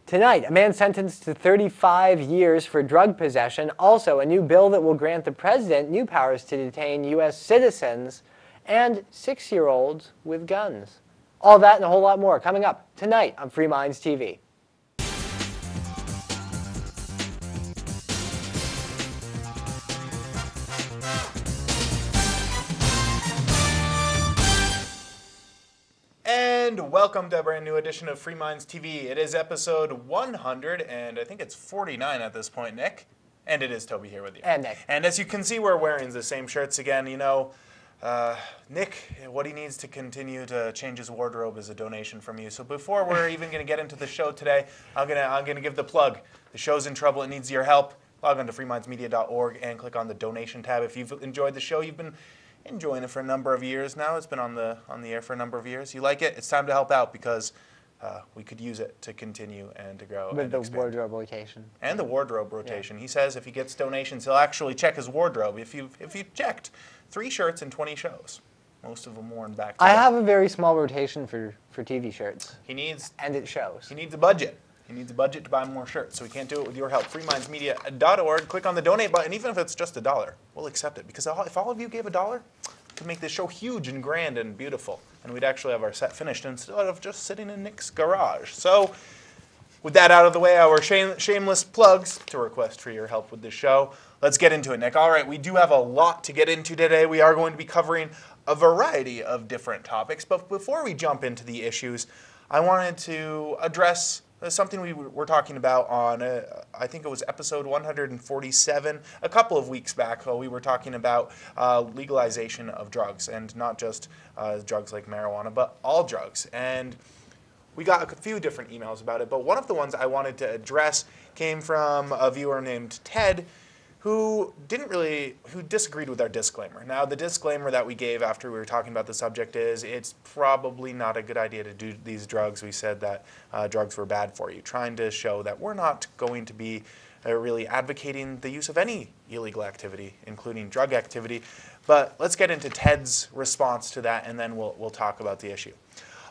Tonight, a man sentenced to 35 years for drug possession. Also, a new bill that will grant the president new powers to detain U.S. citizens and 6-year-olds with guns. All that and a whole lot more coming up tonight on Free Minds TV. And welcome to a brand new edition of Free Minds TV. It is episode 100, and I think it's 49 at this point, Nick. And it is Toby here with you. And Nick. And as you can see, we're wearing the same shirts again. You know, Nick, what he needs to continue to change his wardrobe is a donation from you. So before we're even going to get into the show today, I'm gonna give the plug. The show's in trouble. It needs your help. Log on to freemindsmedia.org and click on the donation tab. If you've enjoyed the show, you've been enjoying it for a number of years now. It's been on the air for a number of years. You like it? It's time to help out because we could use it to continue and to grow. With the wardrobe rotation. And the wardrobe rotation. Yeah. He says if he gets donations, he'll actually check his wardrobe. If you checked 3 shirts in 20 shows, most of them worn back to back. I have a very small rotation for TV shirts. And it shows. He needs a budget. He needs a budget to buy more shirts, so we can't do it with your help. freemindsmedia.org. Click on the donate button, even if it's just $1. We'll accept it, because if all of you gave $1, we could make this show huge and grand and beautiful, and we'd actually have our set finished instead of just sitting in Nick's garage. So, with that out of the way, our shameless plugs to request for your help with this show. Let's get into it, Nick. All right, we do have a lot to get into today. We are going to be covering a variety of different topics, but before we jump into the issues, I wanted to address something we were talking about on, I think it was episode 147, a couple of weeks back. We were talking about legalization of drugs, and not just drugs like marijuana, but all drugs. And we got a few different emails about it, but one of the ones I wanted to address came from a viewer named Ted, who disagreed with our disclaimer. Now, the disclaimer that we gave after we were talking about the subject is it's probably not a good idea to do these drugs. We said that drugs were bad for you, trying to show that we're not going to be really advocating the use of any illegal activity, including drug activity. But let's get into Ted's response to that, and then we'll talk about the issue.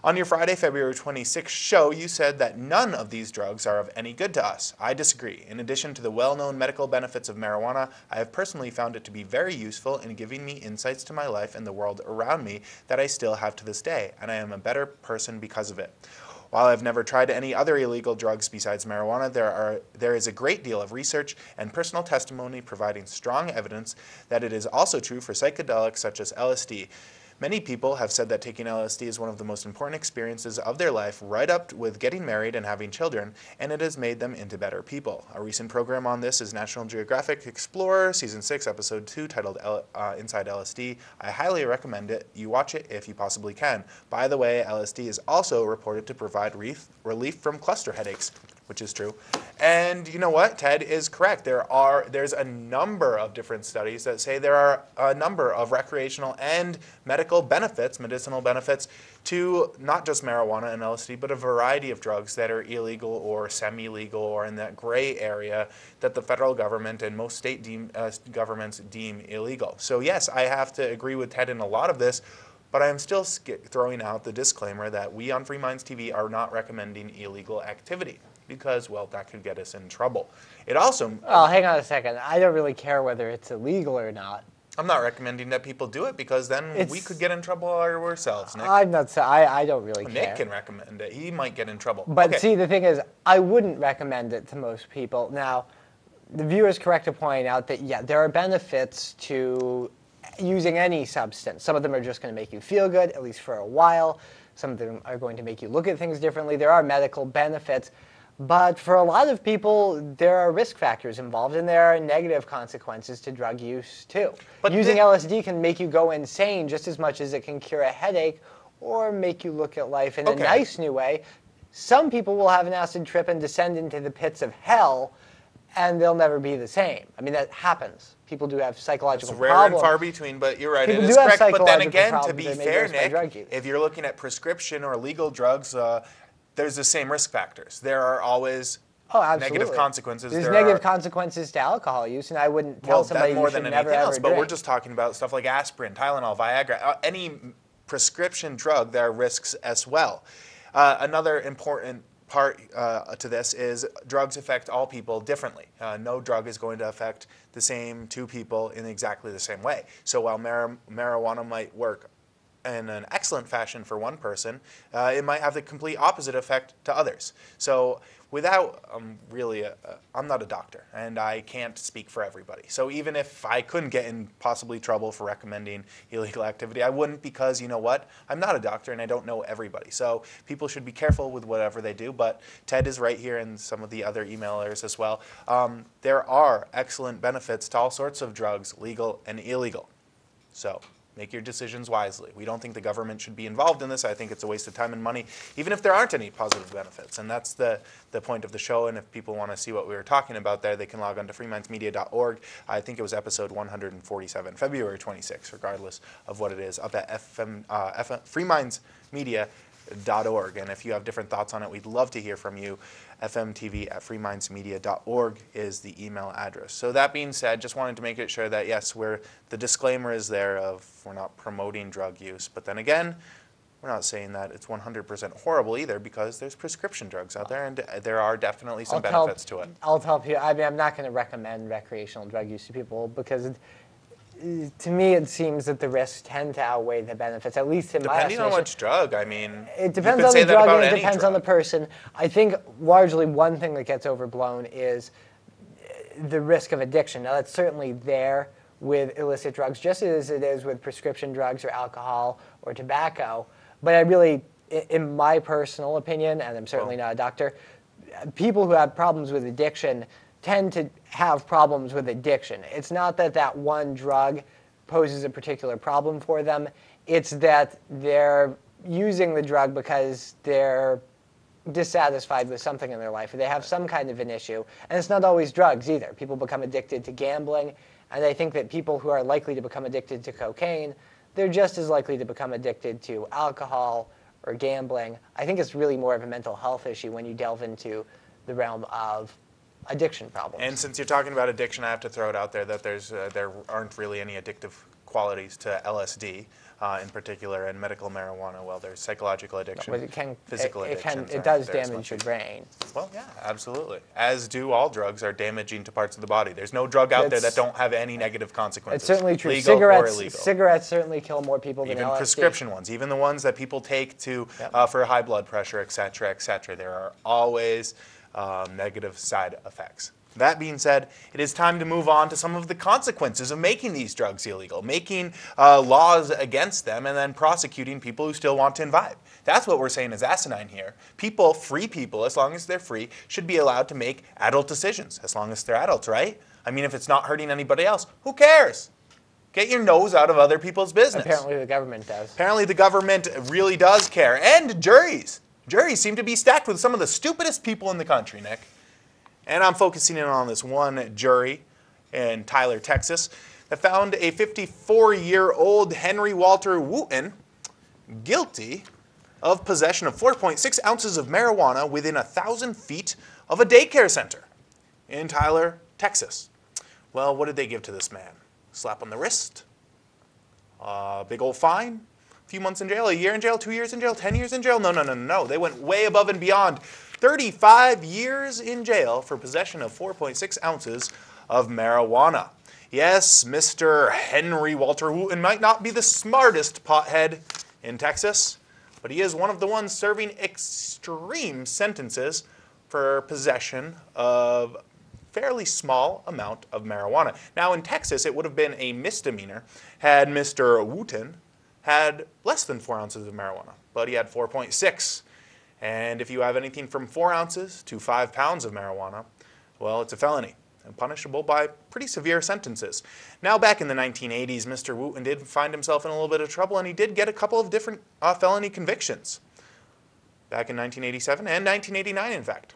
On your Friday, February 26th show, you said that none of these drugs are of any good to us. I disagree. In addition to the well-known medical benefits of marijuana, I have personally found it to be very useful in giving me insights to my life and the world around me that I still have to this day, and I am a better person because of it. While I've never tried any other illegal drugs besides marijuana, there is a great deal of research and personal testimony providing strong evidence that it is also true for psychedelics such as LSD. Many people have said that taking LSD is one of the most important experiences of their life, right up with getting married and having children, and it has made them into better people. A recent program on this is National Geographic Explorer, Season 6, Episode 2, titled Inside LSD. I highly recommend it. You watch it if you possibly can. By the way, LSD is also reported to provide relief from cluster headaches, which is true. And you know what? Ted is correct. There's a number of different studies that say there are a number of recreational and medicinal benefits to not just marijuana and LSD, but a variety of drugs that are illegal or semi-legal or in that gray area that the federal government and most state governments deem illegal. So yes, I have to agree with Ted in a lot of this, but I am still throwing out the disclaimer that we on Free Minds TV are not recommending illegal activity, because, well, that could get us in trouble. It also... Oh, hang on a second. I don't really care whether it's illegal or not. I'm not recommending that people do it, because then we could get in trouble ourselves, Nick. I'm not. I don't really care. Nick can recommend it. He might get in trouble. But okay. See, the thing is, I wouldn't recommend it to most people. Now, the viewer is correct to point out that, yeah, there are benefits to using any substance. Some of them are just going to make you feel good, at least for a while. Some of them are going to make you look at things differently. There are medical benefits. But for a lot of people, there are risk factors involved, and there are negative consequences to drug use, too. But using LSD can make you go insane just as much as it can cure a headache or make you look at life in a nice new way. Some people will have an acid trip and descend into the pits of hell, and they'll never be the same. I mean, that happens. People do have psychological problems. It's rare and far between, but you're right. It is correct. But then again, to be fair, Nick, if you're looking at prescription or legal drugs, there's the same risk factors. There are always negative consequences. There's negative consequences to alcohol use, and I wouldn't tell somebody you should never ever drink. But we're just talking about stuff like aspirin, Tylenol, Viagra, any prescription drug, there are risks as well. Another important part to this is drugs affect all people differently. No drug is going to affect the same two people in exactly the same way. So while marijuana might work in an excellent fashion for one person, it might have the complete opposite effect to others. So without I'm not a doctor, and I can't speak for everybody. So even if I couldn't get in possibly trouble for recommending illegal activity, I wouldn't, because you know what? I'm not a doctor and I don't know everybody. So people should be careful with whatever they do, but Ted is right here, and some of the other emailers as well. There are excellent benefits to all sorts of drugs, legal and illegal. So make your decisions wisely. We don't think the government should be involved in this. I think it's a waste of time and money, even if there aren't any positive benefits. And that's the point of the show. And if people want to see what we were talking about there, they can log on to freemindsmedia.org. I think it was episode 147, February 26, regardless of what it is, up at freemindsmedia.org. And if you have different thoughts on it, we'd love to hear from you. fmtv@freemindsmedia.org is the email address. So that being said, just wanted to make it sure that yes, the disclaimer is there of we're not promoting drug use, but then again, we're not saying that it's 100% horrible either, because there's prescription drugs out there, and there are definitely some benefits to it. I'll tell you, I mean, I'm not going to recommend recreational drug use to people, because to me, it seems that the risks tend to outweigh the benefits, at least in my estimation. Depending on which drug, I mean, it depends on the drug, and it depends on the person. I think largely one thing that gets overblown is the risk of addiction. Now, that's certainly there with illicit drugs, just as it is with prescription drugs or alcohol or tobacco. But I really, in my personal opinion, and I'm certainly not a doctor, people who have problems with addiction tend to have problems with addiction. It's not that that one drug poses a particular problem for them. It's that they're using the drug because they're dissatisfied with something in their life, or they have some kind of an issue. And it's not always drugs either. People become addicted to gambling, and I think that people who are likely to become addicted to cocaine, they're just as likely to become addicted to alcohol or gambling. I think it's really more of a mental health issue when you delve into the realm of addiction problems. And since you're talking about addiction, I have to throw it out there that there aren't really any addictive qualities to LSD in particular, and medical marijuana. Well, there's psychological addiction, physical addiction. It does damage your brain. Well, yeah, absolutely. As do all drugs are damaging to parts of the body. There's no drug out there that don't have any negative consequences. It's certainly true. Legal or illegal. Cigarettes certainly kill more people than even LSD. Prescription ones, even the ones that people take to for high blood pressure, et cetera, et cetera. There are always negative side effects. That being said, it is time to move on to some of the consequences of making these drugs illegal, making laws against them, and then prosecuting people who still want to imbibe. That's what we're saying is asinine here. People, free people, as long as they're free, should be allowed to make adult decisions, as long as they're adults, right? I mean, if it's not hurting anybody else, who cares? Get your nose out of other people's business. Apparently the government does. Apparently the government really does care. And juries. Juries seem to be stacked with some of the stupidest people in the country, Nick. And I'm focusing in on this one jury in Tyler, Texas, that found a 54-year-old Henry Walter Wooten guilty of possession of 4.6 ounces of marijuana within 1,000 feet of a daycare center in Tyler, Texas. Well, what did they give to this man? Slap on the wrist? Big old fine? A few months in jail? A year in jail? 2 years in jail? 10 years in jail? No. They went way above and beyond. 35 years in jail for possession of 4.6 ounces of marijuana. Yes, Mr. Henry Walter Wooten might not be the smartest pothead in Texas, but he is one of the ones serving extreme sentences for possession of fairly small amount of marijuana. Now in Texas, it would have been a misdemeanor had Mr. Wooten had less than 4 ounces of marijuana, but he had 4.6. And if you have anything from 4 ounces to 5 pounds of marijuana, well, it's a felony and punishable by pretty severe sentences. Now, back in the 1980s, Mr. Wooten did find himself in a little bit of trouble, and he did get a couple of different felony convictions back in 1987 and 1989, in fact.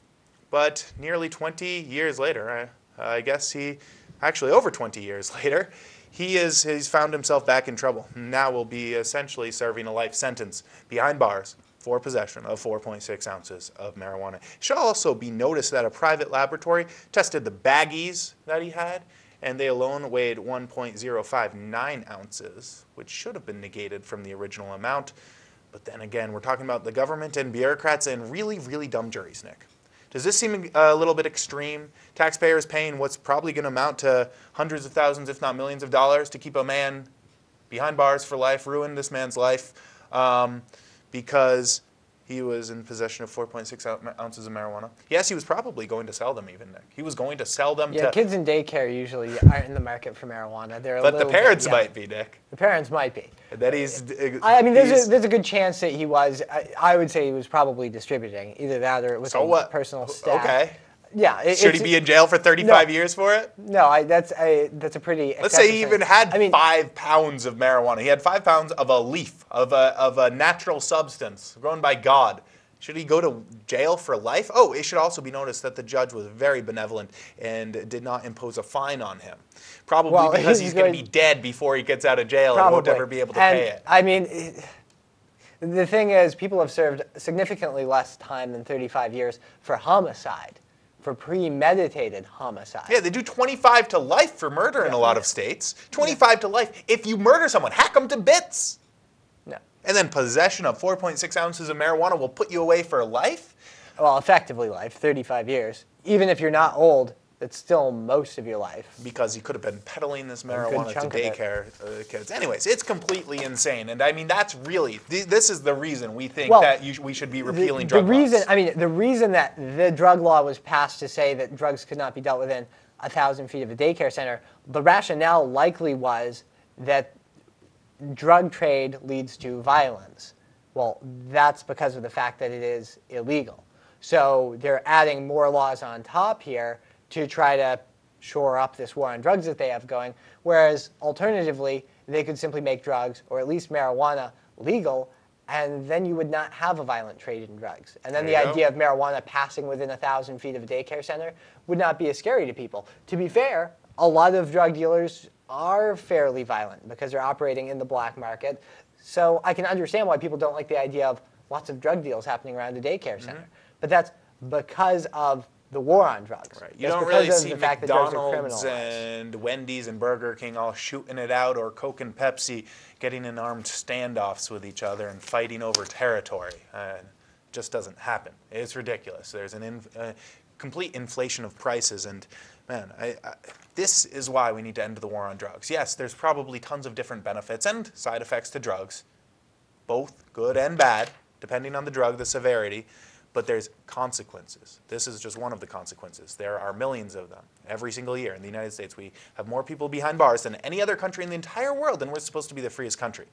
But nearly 20 years later, I guess actually over 20 years later, he's found himself back in trouble. Now will be essentially serving a life sentence behind bars for possession of 4.6 ounces of marijuana. It should also be noticed that a private laboratory tested the baggies that he had, and they alone weighed 1.059 ounces, which should have been negated from the original amount. But then again, we're talking about the government and bureaucrats and really, really dumb juries, Nick. Does this seem a little bit extreme? Taxpayers paying what's probably going to amount to hundreds of thousands, if not millions of dollars to keep a man behind bars for life, ruin this man's life because he was in possession of 4.6 ounces of marijuana. Yes, he was probably going to sell them even, Nick. He was going to sell them to... kids in daycare usually aren't in the market for marijuana. But the parents might be, Nick. The parents might be. That he's... I mean, there's a good chance that he was. I would say he was probably distributing. Either that or it was personal staff. Okay. Yeah. Should he be in jail for 35 years for it? No, that's a pretty... Let's say he even had 5 pounds of marijuana. He had 5 pounds of a leaf, of a natural substance grown by God. Should he go to jail for life? Oh, it should also be noticed that the judge was very benevolent and did not impose a fine on him. Probably because he's going to be dead before he gets out of jail and won't ever be able to pay it. I mean, the thing is, people have served significantly less time than 35 years for homicide, for premeditated homicide. Yeah, they do 25 to life for murder in a lot of states. 25 to life. If you murder someone, hack them to bits. No. And then possession of 4.6 ounces of marijuana will put you away for life? Well, effectively life, 35 years. Even if you're not old, it's still most of your life. Because you could have been peddling this marijuana to daycare kids. Anyways, it's completely insane. And I mean, that's really, this is the reason we think that we should be repealing drug laws. The reason that the drug law was passed to say that drugs could not be dealt within 1,000 feet of a daycare center, the rationale likely was that drug trade leads to violence. Well, that's because of the fact that it is illegal. So they're adding more laws on top here to try to shore up this war on drugs that they have going, whereas alternatively, they could simply make drugs, or at least marijuana, legal, and then you would not have a violent trade in drugs. And then the idea of marijuana passing within 1,000 feet of a daycare center would not be as scary to people. To be fair, a lot of drug dealers are fairly violent because they're operating in the black market. So I can understand why people don't like the idea of lots of drug deals happening around a daycare center. But that's because of the war on drugs. Right. You don't really see McDonald's and Wendy's and Burger King all shooting it out, or Coke and Pepsi getting in armed standoffs with each other and fighting over territory. It just doesn't happen. It's ridiculous. There's an complete inflation of prices, and man, this is why we need to end the war on drugs. Yes, there's probably tons of different benefits and side effects to drugs, both good and bad, depending on the drug, the severity. But there's consequences. This is just one of the consequences. There are millions of them every single year. In the United States, we have more people behind bars than any other country in the entire world, and we're supposed to be the freest country.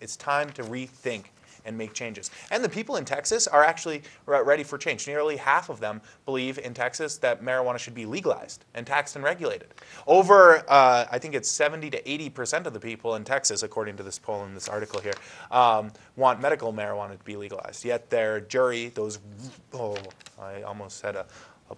It's time to rethink and make changes. And the people in Texas are actually ready for change. Nearly half of them believe in Texas that marijuana should be legalized and taxed and regulated. Over, I think it's 70 to 80% of the people in Texas, according to this poll in this article here, want medical marijuana to be legalized. Yet their jury, I almost said a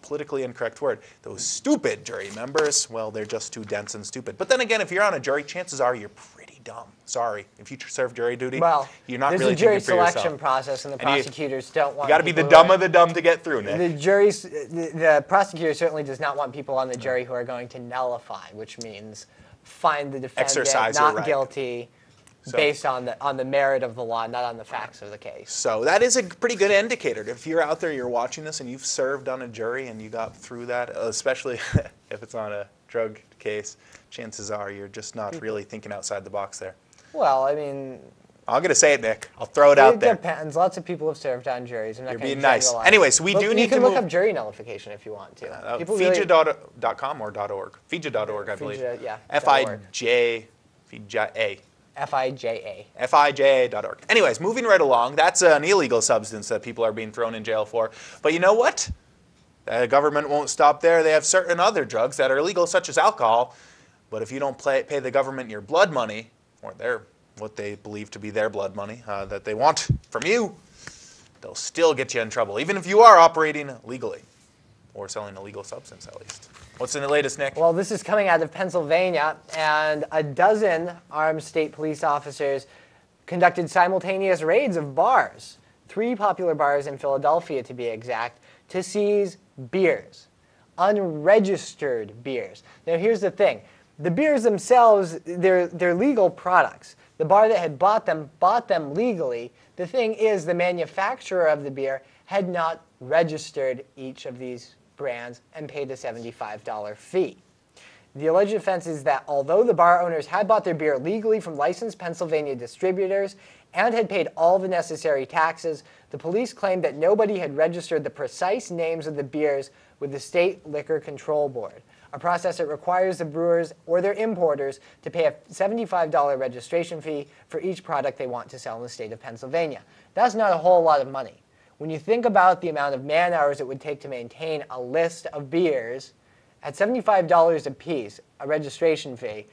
politically incorrect word, those stupid jury members, well, they're just too dense and stupid. But then again, if you're on a jury, chances are you're pretty dumb. Sorry, if you serve jury duty, you're not really thinking for yourself. There's a jury selection process, and the prosecutors don't want. You got to be the dumb of the dumb to get through, Nick. The prosecutor certainly does not want people on the jury who are going to nullify, which means find the defendant not guilty based on the merit of the law, not on the facts of the case. So that is a pretty good indicator. If you're out there, you're watching this, and you've served on a jury and you got through that, especially if it's on a drug case, chances are you're just not really thinking outside the box there. Well, I mean, I'm going to say it, Nick. I'll throw it out there. It depends. Lots of people have served on juries. I'm not You're being nice. Anyway, so we do need to You can look up jury nullification if you want to. Fija.com or .org. Fija.org, I believe. Yeah. F-I-J-A. F-I-J-A. Fija.org. Anyways, moving right along, that's an illegal substance that people are being thrown in jail for. But you know what? The government won't stop there. They have certain other drugs that are illegal, such as alcohol. But if you don't pay the government your blood money, or what they believe to be their blood money that they want from you, they'll still get you in trouble, even if you are operating legally or selling a legal substance at least. What's in the latest, Nick? Well, this is coming out of Pennsylvania, and a dozen armed state police officers conducted simultaneous raids of bars, 3 popular bars in Philadelphia to be exact, to seize beers, unregistered beers. Now, here's the thing. The beers themselves, they're legal products. The bar that had bought them legally. The thing is, the manufacturer of the beer had not registered each of these brands and paid a $75 fee. The alleged offense is that although the bar owners had bought their beer legally from licensed Pennsylvania distributors and had paid all the necessary taxes, the police claimed that nobody had registered the precise names of the beers with the State Liquor Control Board, a process that requires the brewers or their importers to pay a $75 registration fee for each product they want to sell in the state of Pennsylvania. That's not a whole lot of money. When you think about the amount of man hours it would take to maintain a list of beers, at $75 a piece, a registration fee,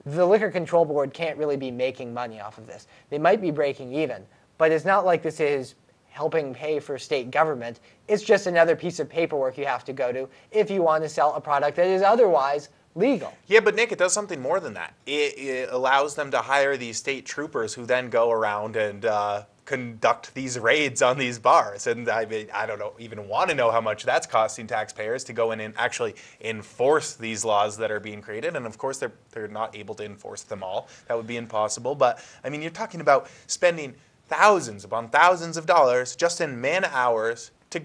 the Liquor Control Board can't really be making money off of this. They might be breaking even, but it's not like this is helping pay for state government. It's just another piece of paperwork you have to go to if you want to sell a product that is otherwise legal. Yeah, but Nick, it does something more than that. It allows them to hire these state troopers who then go around and conduct these raids on these bars. And I mean, I don't even want to know how much that's costing taxpayers to go in and actually enforce these laws that are being created. And of course, they're not able to enforce them all. That would be impossible. But I mean, you're talking about spending thousands upon thousands of dollars just in man hours to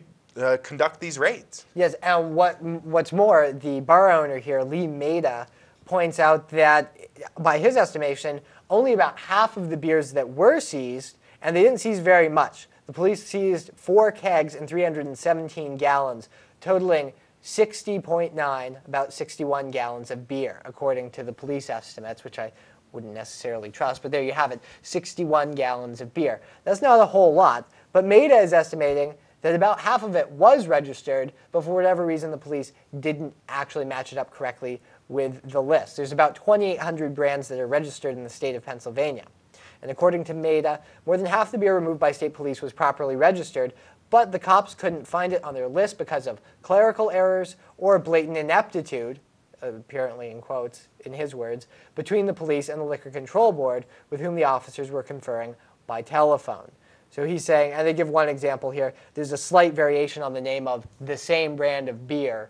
conduct these raids. Yes, and what's more, the bar owner here, Lee Maida, points out that by his estimation, only about half of the beers that were seized, and they didn't seize very much. The police seized 4 kegs and 317 gallons, totaling 60.9, about 61 gallons of beer, according to the police estimates, which I wouldn't necessarily trust, but there you have it, 61 gallons of beer. That's not a whole lot, but Maida is estimating that about half of it was registered, but for whatever reason the police didn't actually match it up correctly with the list. There's about 2,800 brands that are registered in the state of Pennsylvania. And according to Maida, more than half the beer removed by state police was properly registered, but the cops couldn't find it on their list because of clerical errors or blatant ineptitude, apparently in quotes, in his words, between the police and the Liquor Control Board, with whom the officers were conferring by telephone. So he's saying, and they give one example here, there's a slight variation on the name of the same brand of beer,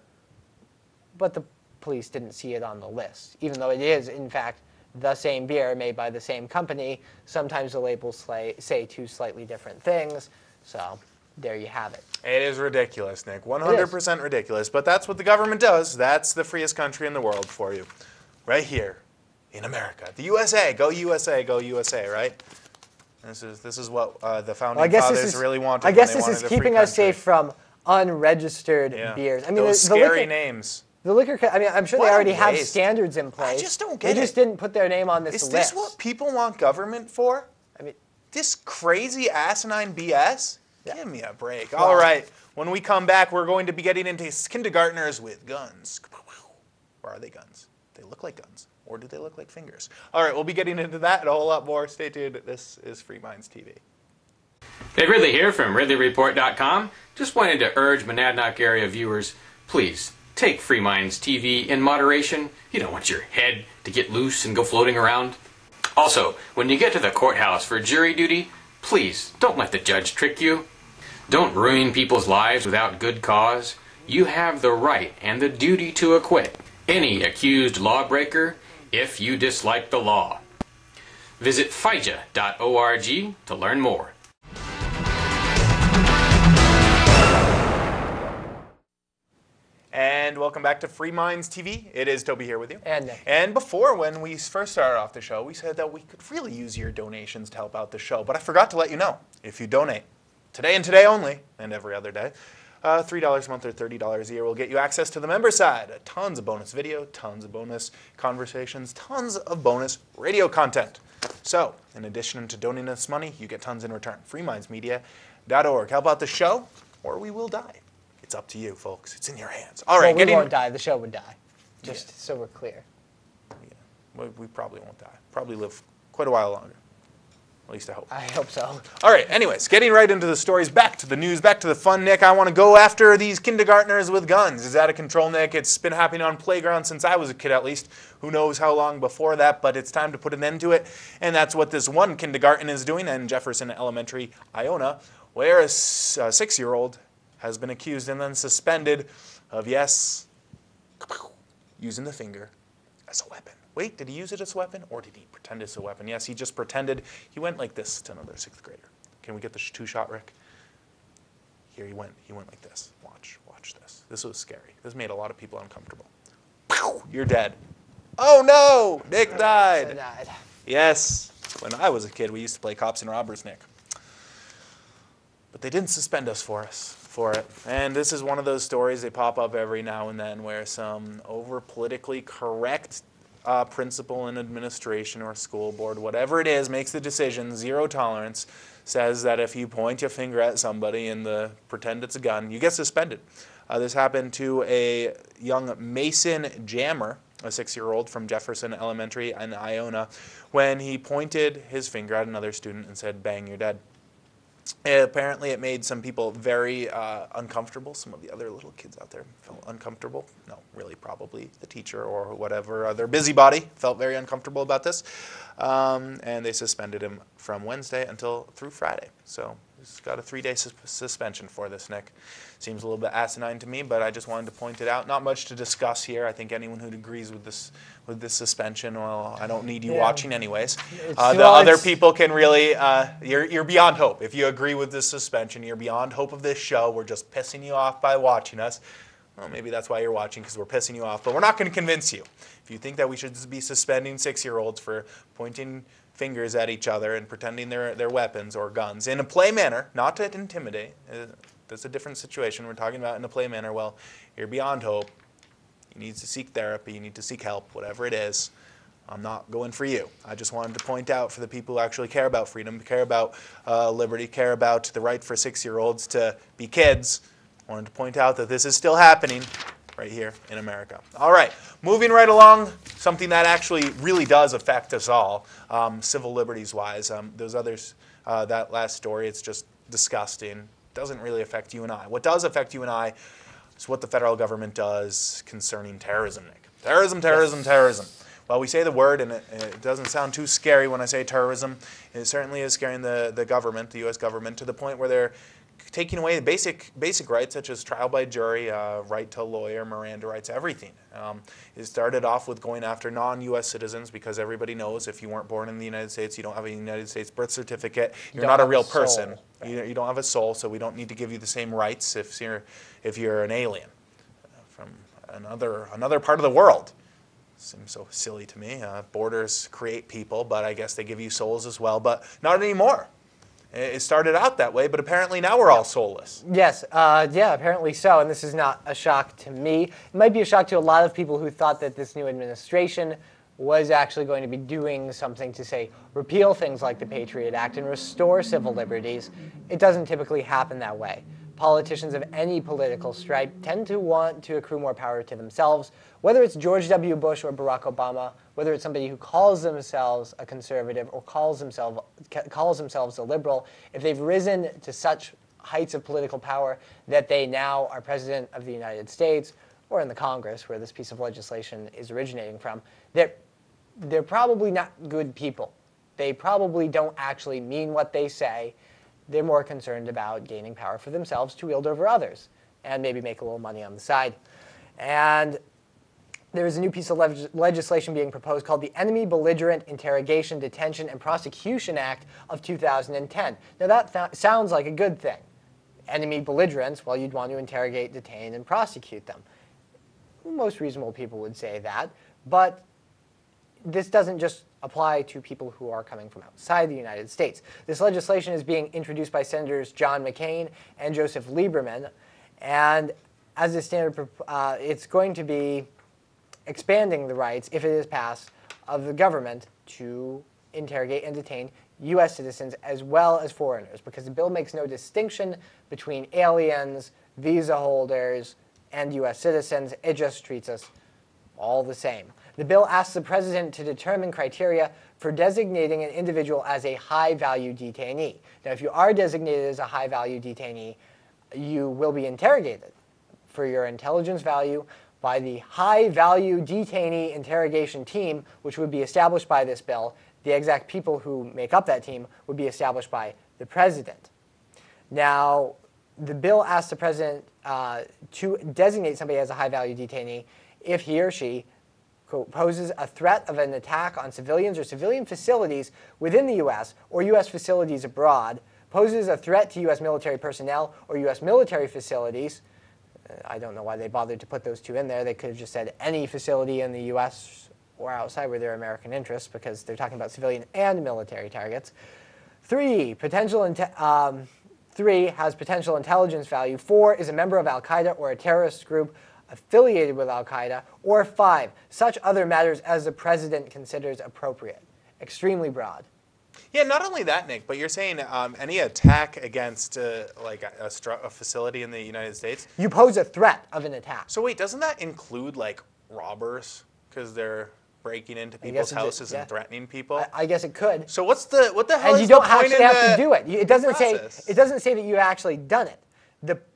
but the police didn't see it on the list, even though it is, in fact, the same beer made by the same company. Sometimes the labels say 2 slightly different things, so there you have it. It is ridiculous, Nick. 100% ridiculous, but that's what the government does. That's the freest country in the world for you. Right here in America. The USA, go USA, right? This is what the founding fathers really wanted. I guess this is keeping us safe from unregistered beers. I mean, those scary names. The liquor, I mean, I'm sure they already have standards in place. I just don't get it. They just didn't put their name on this list. Is this what people want government for? I mean, this crazy asinine BS? Yeah. Give me a break. Wow. All right, when we come back, we're going to be getting into kindergartners with guns. Or are they guns? They look like guns. Or do they look like fingers? All right, we'll be getting into that and a whole lot more. Stay tuned. This is Free Minds TV. Hey, Ridley here from RidleyReport.com. Just wanted to urge Monadnock area viewers, please take Free Minds TV in moderation. You don't want your head to get loose and go floating around. Also, when you get to the courthouse for jury duty, please don't let the judge trick you. Don't ruin people's lives without good cause. You have the right and the duty to acquit any accused lawbreaker if you dislike the law. Visit FIJA.org to learn more. And welcome back to Free Minds TV. It is Toby here with you. And Nick. And before, when we first started off the show, we said that we could really use your donations to help out the show. But I forgot to let you know, if you donate today and today only, and every other day, $3 a month or $30 a year will get you access to the member side. Tons of bonus video, tons of bonus conversations, tons of bonus radio content. So, in addition to donating us money, you get tons in return. freemindsmedia.org. Help out the show, or we will die. It's up to you, folks. It's in your hands. All right, well, we won't die. The show would die. Just so we're clear. Yeah, we probably won't die. Probably live quite a while longer. At least I hope. I hope so. All right, anyways, getting right into the stories. Back to the news, back to the fun, Nick. I want to go after these kindergartners with guns. It's out of control, Nick. It's been happening on playgrounds since I was a kid, at least. Who knows how long before that, but it's time to put an end to it. And that's what this one kindergarten is doing in Jefferson Elementary, Iona, where a 6-year-old has been accused and then suspended of, yes, using the finger as a weapon. Wait, did he use it as a weapon, or did he pretend it's a weapon? Yes, he just pretended. He went like this to another 6th grader. Can we get the two-shot, Rick? Here he went like this. Watch this. This was scary. This made a lot of people uncomfortable. Pow! You're dead. Oh no! Nick died. I died. Yes. When I was a kid, we used to play cops and robbers, Nick. But they didn't suspend us for it. And this is one of those stories, they pop up every now and then, where some over-politically correct principal in administration or school board, whatever it is, makes the decision, zero tolerance, says that if you point your finger at somebody and pretend it's a gun, you get suspended. This happened to a young Mason Jammer, a 6-year-old from Jefferson Elementary in Iona, when he pointed his finger at another student and said, "Bang, you're dead." Apparently it made some people very uncomfortable. Some of the other little kids out there felt uncomfortable. No, really probably the teacher or whatever other busybody felt very uncomfortable about this. And they suspended him from Wednesday through Friday. So he's got a 3-day suspension for this, Nick. Seems a little bit asinine to me, but I just wanted to point it out. Not much to discuss here. I think anyone who agrees with this suspension, well, I don't need you watching anyways. Other people can really, you're beyond hope. If you agree with this suspension, you're beyond hope of this show. We're just pissing you off by watching us. Well, maybe that's why you're watching, because we're pissing you off. But we're not going to convince you. If you think that we should be suspending 6-year-olds for pointing fingers at each other and pretending they're weapons or guns in a play manner, not to intimidate. That's a different situation. We're talking about in a play manner. Well, you're beyond hope. You need to seek therapy. You need to seek help, whatever it is. I'm not going for you. I just wanted to point out for the people who actually care about freedom, care about liberty, care about the right for 6-year-olds to be kids. I wanted to point out that this is still happening right here in America. All right, moving right along, something that actually really does affect us all, civil liberties-wise. Those others, that last story, it's just disgusting. Doesn't really affect you and I. What does affect you and I is what the federal government does concerning terrorism, Nick. Terrorism, terrorism, terrorism. Well, we say the word, and it doesn't sound too scary when I say terrorism. It certainly is scaring the government, the U.S. government, to the point where they're taking away basic rights such as trial by jury, right to a lawyer, Miranda rights, everything. It started off with going after non-U.S. citizens because everybody knows if you weren't born in the United States, you don't have a United States birth certificate, you're not a real person. Right. You don't have a soul, so we don't need to give you the same rights if you're an alien from another part of the world. Seems so silly to me. Borders create people, but I guess they give you souls as well, but not anymore. It started out that way, but apparently now we're all soulless. Yes, yeah, apparently so, and this is not a shock to me. It might be a shock to a lot of people who thought that this new administration was actually going to be doing something to, say, repeal things like the Patriot Act and restore civil liberties. It doesn't typically happen that way. Politicians of any political stripe tend to want to accrue more power to themselves, whether it's George W. Bush or Barack Obama, whether it's somebody who calls themselves a conservative or calls themselves a liberal. If they've risen to such heights of political power that they now are president of the United States or in the Congress, where this piece of legislation is originating from, they're probably not good people. They probably don't actually mean what they say. They're more concerned about gaining power for themselves to wield over others and maybe make a little money on the side. And there is a new piece of legislation being proposed called the Enemy Belligerent Interrogation, Detention, and Prosecution Act of 2010. Now that sounds like a good thing. Enemy belligerents, well, you'd want to interrogate, detain, and prosecute them. Most reasonable people would say that, but this doesn't just apply to people who are coming from outside the United States. This legislation is being introduced by Senators John McCain and Joseph Lieberman, and as a standard, it's going to be expanding the rights, if it is passed, of the government to interrogate and detain U.S. citizens as well as foreigners, because the bill makes no distinction between aliens, visa holders, and U.S. citizens. It just treats us all the same. The bill asks the president to determine criteria for designating an individual as a high-value detainee. Now, if you are designated as a high-value detainee, you will be interrogated for your intelligence value by the high-value detainee interrogation team, which would be established by this bill. The exact people who make up that team would be established by the president. Now, the bill asks the president to designate somebody as a high-value detainee if he or she quote, poses a threat of an attack on civilians or civilian facilities within the U.S. or U.S. facilities abroad, poses a threat to U.S. military personnel or U.S. military facilities. I don't know why they bothered to put those two in there. They could have just said any facility in the U.S. or outside where there are American interests, because they're talking about civilian and military targets. 3, has potential intelligence value. 4, is a member of Al-Qaeda or a terrorist group affiliated with Al-Qaeda. Or 5, such other matters as the president considers appropriate. Extremely broad. Yeah, not only that, Nick, but you're saying any attack against like a facility in the United States. You pose a threat of an attack. So wait, doesn't that include like robbers, because they're breaking into people's houses and threatening people? I guess it could. So what the hell and is you don't the point actually in have to do it. It doesn't say that you've actually done it.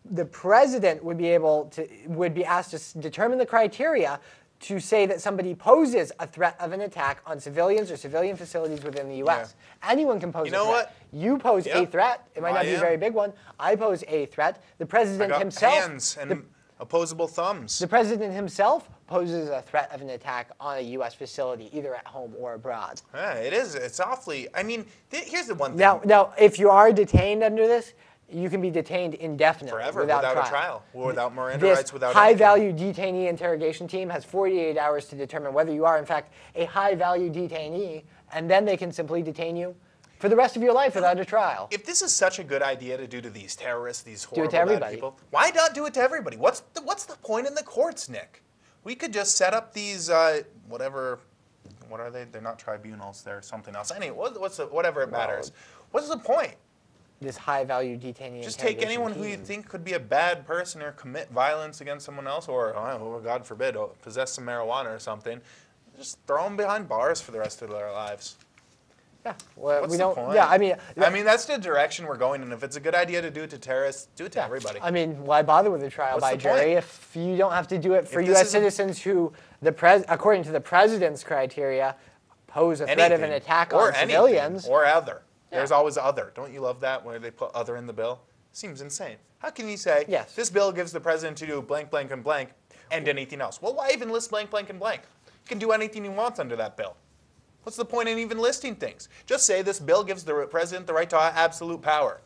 The president would be asked to determine the criteria to say that somebody poses a threat of an attack on civilians or civilian facilities within the U.S. Yeah. Anyone can pose a threat. What? You pose a threat. It might not be a very big one. I pose a threat. The president himself. Hands and opposable thumbs. The president himself poses a threat of an attack on a U.S. facility, either at home or abroad. Yeah, it is. It's awfully. I mean, here's the one thing. Now, if you are detained under this, you can be detained indefinitely. Forever, without a trial. Or without Miranda this rights, without high-value detainee interrogation team has 48 hours to determine whether you are, in fact, a high-value detainee, and then they can simply detain you for the rest of your life without a trial. If this is such a good idea to do to these terrorists, these horrible bad people, why not do it to everybody? What's the point in the courts, Nick? We could just set up these whatever. What are they? They're not tribunals. They're something else. Anyway, whatever it matters. What's the point? This high-value detainee. Just take anyone who you think could be a bad person or commit violence against someone else, or God forbid, possess some marijuana or something. Just throw them behind bars for the rest of their lives. Yeah, well, What's the point? Yeah, I mean, that's the direction we're going, and if it's a good idea to do it to terrorists, do it to everybody. I mean, why bother with a trial by jury if you don't have to do it for U.S. citizens who, according to the president's criteria, pose a threat of an attack on civilians or other? Yeah. There's always other. Don't you love that where they put other in the bill? Seems insane. How can you say this bill gives the president to do blank, blank, and blank, and anything else? Well, why even list blank, blank, and blank? You can do anything he wants under that bill. What's the point in even listing things? Just say this bill gives the president the right to absolute power.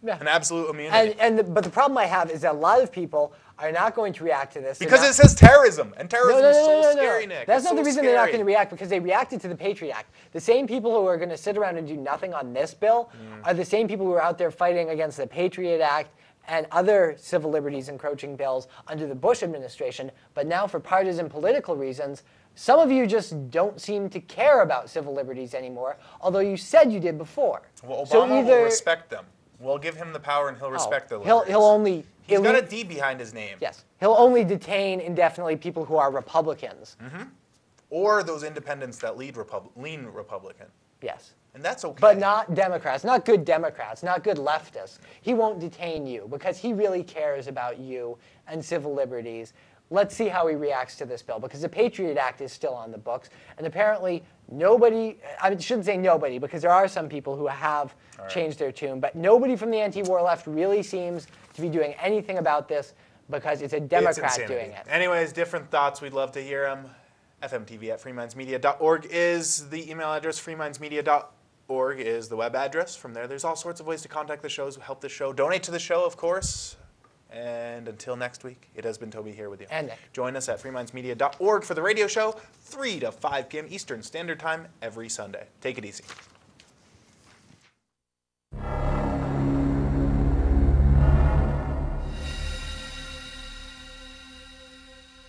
Yeah. An absolute immunity. But the problem I have is that a lot of people are not going to react to this. Because it says terrorism, and terrorism is so scary, Nick. That's not the reason they're not going to react, because they reacted to the Patriot Act. The same people who are going to sit around and do nothing on this bill are the same people who are out there fighting against the Patriot Act and other civil liberties encroaching bills under the Bush administration. But now, for partisan political reasons, some of you just don't seem to care about civil liberties anymore, although you said you did before. Well, Obama will respect them. We'll give him the power, and he'll respect the liberties. He's got a D behind his name. Yes. He'll only detain indefinitely people who are Republicans. Or those independents that lean Republican. Yes. And that's okay. But not Democrats, not good Democrats, not good leftists. He won't detain you because he really cares about you and civil liberties. Let's see how he reacts to this bill, because the Patriot Act is still on the books. And apparently nobody, I shouldn't say nobody, because there are some people who have changed their tune, but nobody from the anti-war left really seems to be doing anything about this, because it's a Democrat doing it. Anyways, different thoughts. We'd love to hear them. fmtv@freemindsmedia.org is the email address. freemindsmedia.org is the web address. From there, there's all sorts of ways to contact the shows, help the show, donate to the show, of course. And until next week, it has been Toby here with you. And Nick. Join us at freemindsmedia.org for the radio show, 3 to 5 p.m. Eastern Standard Time every Sunday. Take it easy.